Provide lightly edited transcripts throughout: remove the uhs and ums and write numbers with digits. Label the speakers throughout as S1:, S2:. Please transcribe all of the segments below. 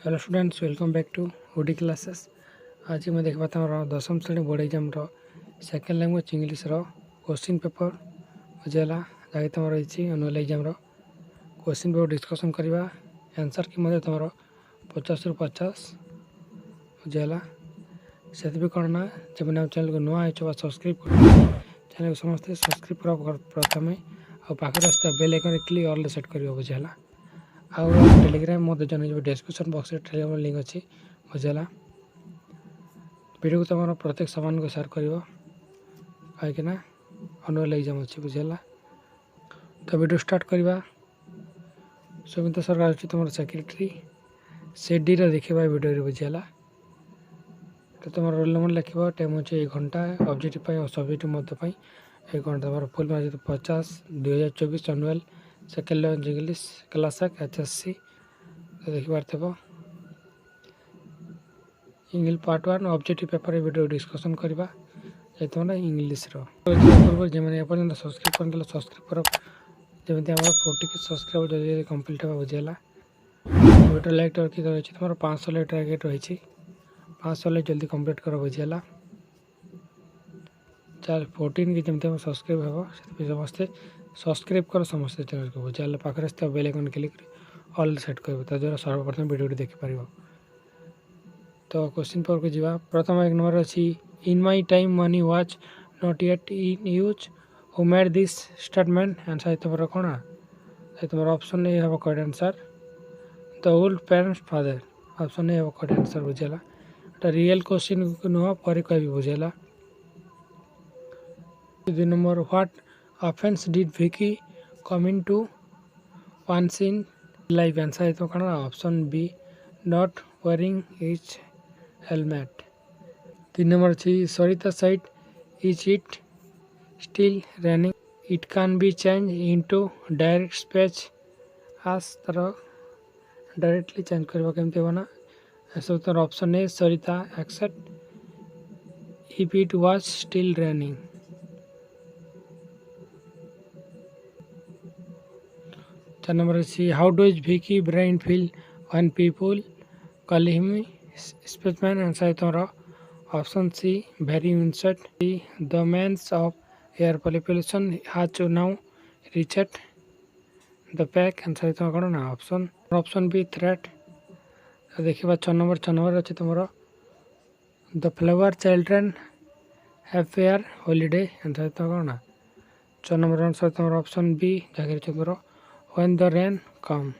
S1: Hello students, welcome back to OD classes. आज मैं देखा तुम दशम श्रेणी board exam second language English question paper बुझेगा जहाँकि तुम रही annual exam question paper discussion करवा आंसर कि तुम 50 ରୁ 50 बुझेगा से कौन ना जब आम चैनल को नुआ हो सब्सक्राइब कर चैनल को समस्ते सब्सक्राइब कर प्रथम आखिर आसता bell icon click all set कर बुझेगा आउ टेलीग्राम मत जन डिस्क्रिप्शन बॉक्स में टेलीग्राम लिंक अच्छी बुझेगा वीडियो को तुम प्रत्येक सामान को शेयर कर कहीं अनुअल एग्जाम अच्छी बुझेगा। तो वीडियो स्टार्ट करवा सुमिता सरकार अच्छी तुम सेक्रेटरी से डी देखा वीडियो बुझेगा। तो तुम रोल नंबर लिख टाइम अच्छे 1 घंटा ऑब्जेक्टिव और सब्जेक्टिव मध्य 1 घंटा तुम full mark 50 2024 annual second language English class HSC देखी पार्थ English part 1 objective paper video discussion करवा तुम इंग्लीश पूर्व जमें एपर्तंत सब्सक्राइब कर सब्सक्राइब कर जमी आम 40 के सब्सक्राइब जल्दी कम्प्लीट होगा बुझेगा। वीडियो लाइक रखी तुम 500 लाइक टारगेट रही 500 लाइक जल्दी कम्प्लीट कर बुझेगा। 14 की जमी सब्सक्राइब हम समस्ते सब्सक्राइब कर समस्ते चैनल को बुझेगा पाखे आसता bell icon click all set कर द्वारा सर्वप्रथम वीडियो देखिपार। तो क्वेश्चन पेपर को जीवा प्रथम 1 नंबर अच्छी in my time money watch not yet in use who made this statement answer तुम कौन तुम ऑप्शन ए हम correct answer the old parents father option A हम करेक्ट आंसर बुझेगा। रियल क्वेश्चन नुह पर कह बुझेगा। 2 number what offence did Vicky come in to once in life answer तो कौन option B not wearing his helmet. 3 number अच्छी Sarita said is it still running it can be change into direct speech आस तर directly change करवा केमती बना सब तर option A Sarita except if it was still running. 4 number अच्छी how does Vicky brain feel when people call him spaceman answer तुम्हारा option C very insert the means of air pollution has now reached the peak answer तुम कौन ना option B threat. देखा 6 number अच्छे तुम the flower children have fair holiday answer तुम कौन ना 6 नंबर आंसर तुम ऑप्शन बी जगह तुम व्हेन द रेन कम।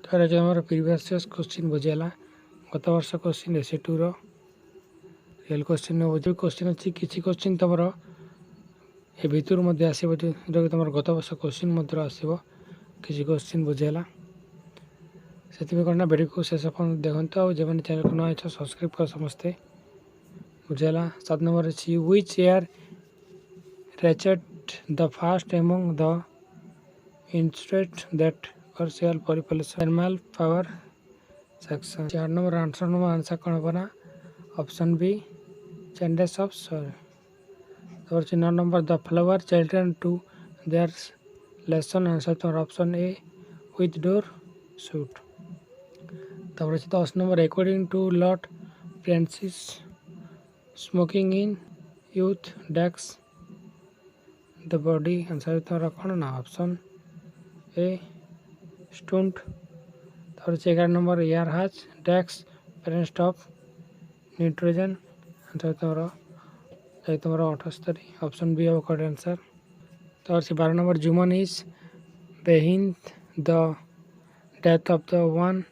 S1: तो तुम प्रीवियस क्वेश्चन बुझेगा गत वर्ष क्वेश्चन SE2 रियल क्वेश्चन बुझे क्वेश्चन अच्छी किसी क्वेश्चन तुम ये भितर आसो जो तुम गत वर्ष क्वेश्चन आसो किसी क्वेश्चन बुझेगा से कौन वीडियो को शेष देखते जब चैनल को नुआ सब्सक्राइब कर समस्ते बुझेगा। 7 नंबर अच्छी which air reached the fast among the instead that commercial population thermal power section. 4 number answer कौन बना option B changes of soul. और 9 number the flower children to their lesson answer तुम्हारा option A with door shoot. तब 10 number according to Lord Francis smoking in youth decks the body answer तुम्हारा कौन ना option A stunt. तब 11 number air has decks parent of nitrogen answer तुम्हारा 78 option B है correct answer. तो 12 number जुमन is behind the death of the one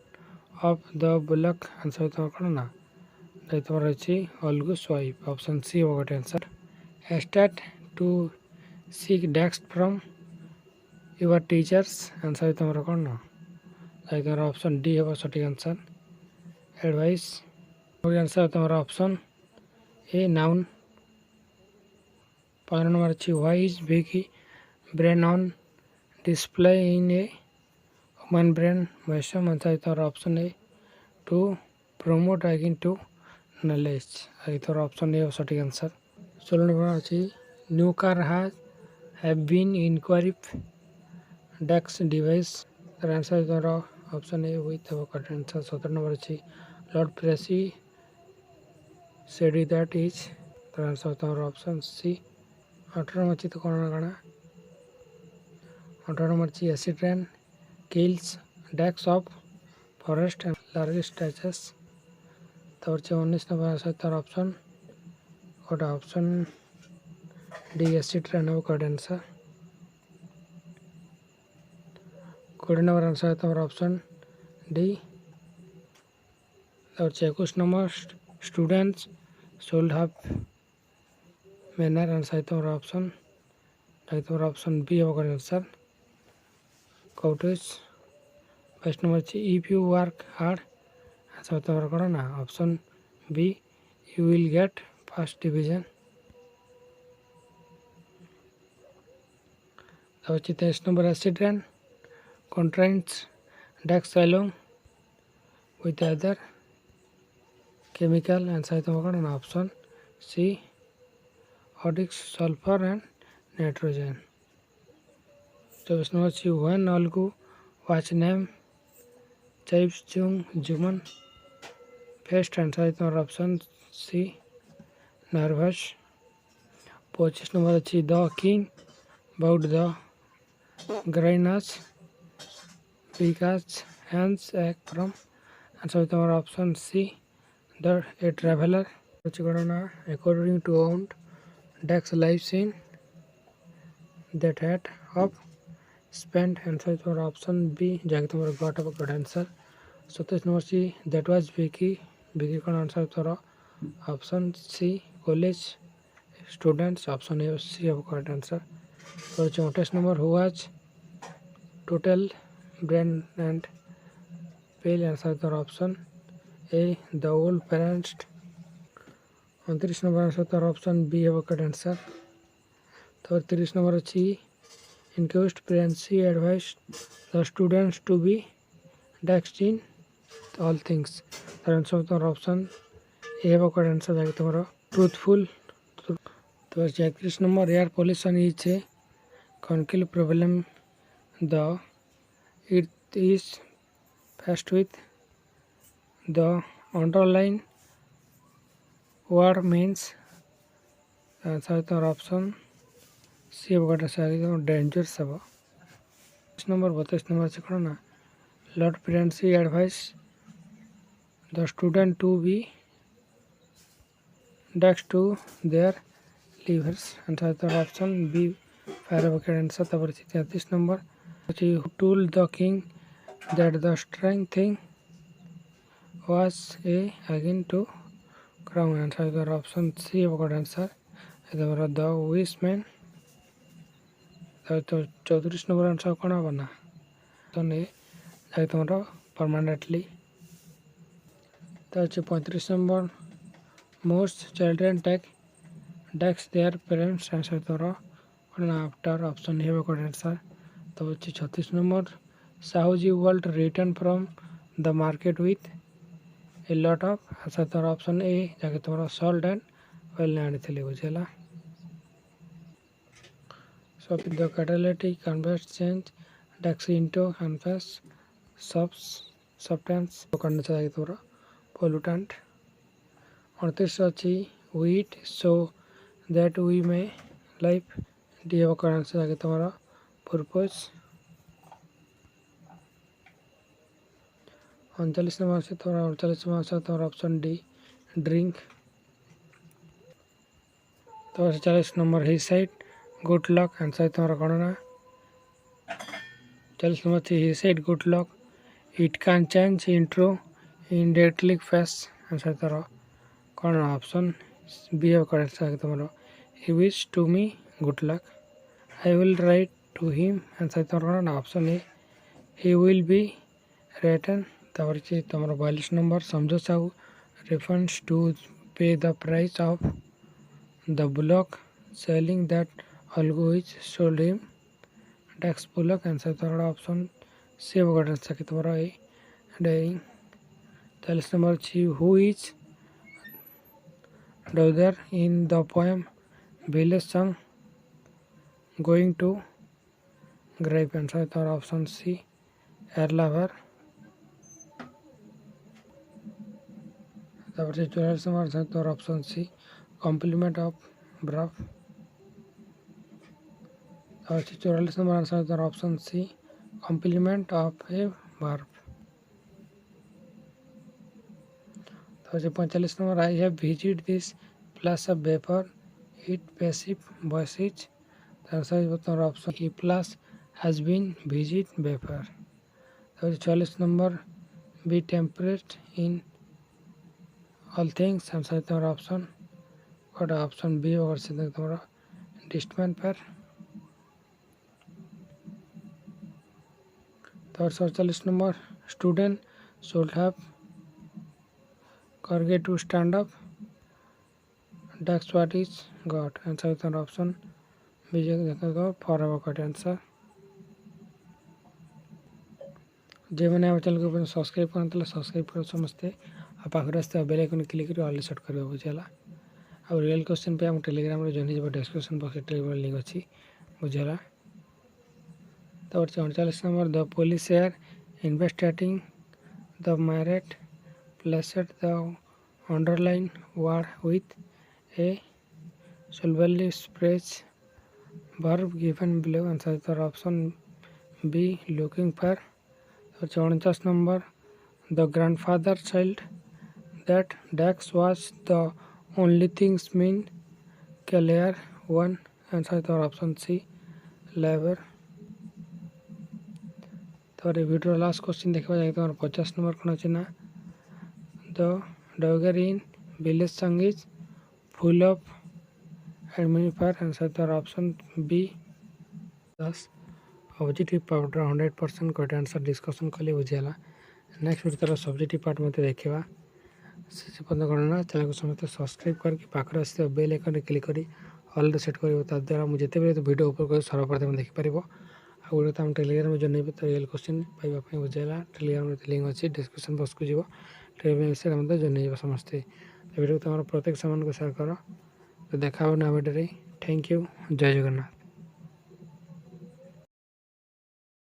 S1: of the bullock answer तुम्हारा कौन ना तुम्हारा अच्छी अलगुस वाइफ ऑप्शन सी होगा answer. Start to seek desk from your teachers answer तुम्हारा कौन ना तुम्हारा ऑप्शन डी होगा सटीक आंसर एडवाइस आंसर तुम्हारा ऑप्शन ए नाउन। 15 नंबर अच्छी why is Vicky brain on display in a human brain museum answer तुम्हारा option A to promote again to knowledge तुम्हारा ऑप्शन ए सटीक आंसर। 16 नंबर अच्छी new car have been inquiry desk device answer तुम्हारा option A with ହେବ correct answer 17 number ଅଛି Lord Percy said that is ତାର answer ତମର option C 18 number ଅଛି ତ କ'ଣ କାଣା 18 number ଅଛି acid rain kills decks of forest and large stretches ତାପରେ ଅଛି 19 number answer ତାର option ଗୋଟେ option D acid rain ହେବ correct answer 20 number answer ତମର option D और 21 number students should have manner answer तमर option तमर option B होगा correct answer quotes 22 number if you work hard answer तमर कौन ना option B you will get first division और 23 number acid rain contains dioxazole with other chemical answer तमर कौन ना option C oryx sulfur and nitrogen 24 number छी when algu watch name Chives Jung Juman first answer तमर option C nervous 25 number छी the king about the grainas because hands egg from answer तमर option C the a traveler according to owned Dex lives in that had of spent answer for option B जाके तुम्हारा got of good answer 27 number C that was Vicky का answer तोरा option C college students option A C of correct answer और 28 number who was total brain and pale answer तोरा option A the old parents 29 number answer तोरा option B of correct answer तो 30 number अच्छी Inquest Prency advised the students to be dexed in all things. The answer to option A have a correct answer जाके तुम्हारा truthful. तो 31 number air pollution is a concrete problem. The it is faced with the underlying word means answer to option C बगड़ा सारी तो danger सब number 32 number से करो ना Lord Francis advice the student to be decks to their levers answer तो option B fire bucket answer तब 33 number who told the king that the strange thing was a again to crown answer तो option C bucket answer इधर the wish man तो 34 number answer कौन बना तो नहीं जाके तुम्हारा परमानेंटली तो 35 number most children take decks their parents answer तोरा कौन आफ्टर ऑप्शन है वो करेक्ट आंसर तो 36 number Sahuji world return from the market with a lot of answer तोरा ऑप्शन ए जाके तुम्हारा सॉल्ट एंड ऑयल आनी थी बुझेला So the catalytic converts change Dex into canvas substance करना चाहिए थोड़ा pollutant 29 अच्छी wheat so that we may live दिया करना चाहिए तुम्हारा purpose 39 नंबर से थोड़ा 39 नंबर से थोड़ा ऑप्शन डी drink तो 40 नंबर ही साइड good luck आंसर तुम्हारा कौन ना 40 नंबर थी he said good luck it can change into immediately face answer तुम्हारा कौन ना ऑप्शन बी है करेक्ट आंसर तुम्हारा he wish to me good luck I will write to him answer तुम्हारा कौन ना option A he will be written तावरची तुम्हारा 42 number समझो Sahu refers to pay the price of the bullock selling that Algo is sold him Dex Bullock answer तुम्हारा option C होगा answer कि तुम्हारा ए dying 40 number छी who is daughter in the poem village song going to grave answer तुम्हारा option C air lover ତାପରେ ସେ 44 number answer ତୁମର option C complement of verb. ତାପରେ ସେ 44 ନମ୍ବର ଆନ୍ସର୍ ତୁମର option C complement of a verb. ତାପରେ ସେ 45 number I have visit this place of before it passive voice is. ତାପରେ ତୁମର option E place has been visit before। ତାପରେ 44 number be temperate in all things answer ତୁମର option ଗୋଟେ option B ଅଛି ତୁମର distemper। ତାପରେ 47 number student should have courage to stand up that's what is God answer ତୁମର option B ଦେଖ ଫର ହେବ correct answer. ଯେଉଁମାନେ ଆମ ଚ୍ୟାନେଲକୁ ସବସ୍କ୍ରାଇବ୍ କରନ୍ତିଲେ ସବସ୍କ୍ରାଇବ୍ କର ସମସ୍ତେ ଆଉ ପାଖରେ ଆସିଥିବା ବେଲ୍ ଆଇକନ୍ କ୍ଲିକ୍ କରି ଅଲ୍ ସେଟ୍ କରିବା ବୁଝିଗଲା। ଆଉ ରିଅଲ୍ କ୍ୱେଶ୍ଚନ୍ ପାଇଁ ଆମ ଟେଲିଗ୍ରାମରେ ଜଏନ୍ ହେଇଯିବ ଡେସ୍କ୍ରିପ୍ସନ୍ ବକ୍ସରେ ଟେଲିଗ୍ରାମ ଲିଙ୍କ୍ ଅଛି ବୁଝିଗଲା। ତାପରେ 49 number the police are investigating the ମ୍ୟାରେଟ୍ placed the underline word with a suitably speech verb given below answer ତୋର option B looking for. 49 number the grandfather child that decks was the only things mean caller one answer ତୋର option C labour. ତାପରେ ଭିଡ଼ିଓର last question ଦେଖିବା ଯାଇକି ତୁମର 50 number କ'ଣ ଅଛି ନା the dagger in village song is full of admirer answer ତୋର option B 10। Objective ପାର୍ଟର 100% କରେକ୍ଟ ଆନ୍ସର୍ ଡିସ୍କସନ୍ କଲି ବୁଝିଗଲା। ନେକ୍ସଟ ଭିଡ଼ିଓ ତାର ସବଜେକ୍ଟିଭ୍ ପାର୍ଟ ମଧ୍ୟ ଦେଖିବା। ସେ ପର୍ଯ୍ୟନ୍ତ କ'ଣ ନା ଚ୍ୟାନେଲକୁ ସମସ୍ତେ ସବସ୍କ୍ରାଇବ୍ କରିକି ପାଖରେ ଆସିଥିବା ବେଲ୍ ଆଇକନ୍ରେ କ୍ଲିକ୍ କରି ଅଲ୍ରେ ସେଟ୍ କରିବ ତାଦ୍ୱାରା ମୁଁ ଯେତେବେଳେ ଭିଡ଼ିଓ ଉପର କରି ସର୍ବପ୍ରଥମେ ଦେଖିପାରିବ। ଆଉ ଗୋଟେ ତ ଆମ ଟେଲିଗ୍ରାମରେ ଜଣେଇବେ ତ ରିଅଲ୍ କ୍ୱେଶ୍ଚନ୍ ପାଇବା ପାଇଁ ବୁଝିଗଲା। ଟେଲିଗ୍ରାମରେ ଲିଙ୍କ୍ ଅଛି ଡିସ୍କ୍ରିପ୍ସନ୍ ବକ୍ସକୁ ଯିବ ଟେଲିଗ୍ରାମ ବିଷୟରେ ମଧ୍ୟ ଜଣେଇବ ସମସ୍ତେ। ଭିଡ଼ିଓକୁ ତୁମର ପ୍ରତ୍ୟେକ ସେମାନଙ୍କୁ ସେୟାର କର। ତ ଦେଖା ହେବ ନା ଭିଡ଼ିଓରେ। ଥ୍ୟାଙ୍କ ୟୁ ଜୟ ଜଗନ୍ନାଥ।